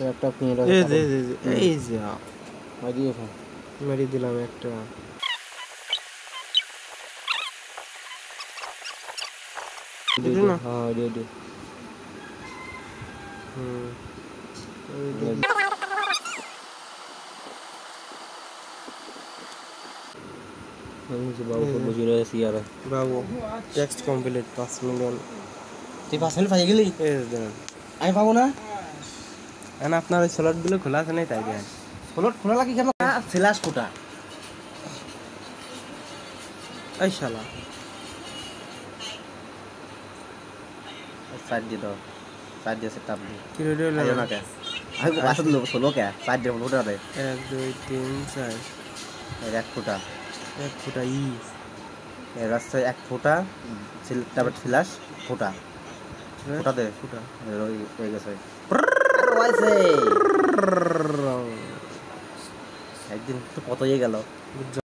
একটা নিয়ে এই যে মারিয়ে ফেল মেরে দিলাম একটা হ্যাঁ রেডি বাবু তো বসে রয়েছি আর বাবু টেক্সট কমপ্লিট 5 মিলিয়ন তুই 5 মিনিট পাই গেলি আমি পাবো না এখন আপনার ওই স্লটগুলো খোলা আছে নাই তাই দেন স্লট খোলা লাগে কেন ফ্ল্যাশ ফুটা এই শালা সাইড দিয়ে দাও সাইড দিয়ে সেটআপ দি কি রেডি হলো আইও না কে আমি আসল লোক সোলো কে সাইড দিয়ে ফুটা দে 1 2 3 4 এর এক ফুটা 1 ফুটা ই এর রাস্তায় এক ফুটা তারপর ফ্ল্যাশ ফুটা ফুটা দে ফুটা ওই হয়ে গেছে ওয়াইসে একদিন তো কত হয়ে গেল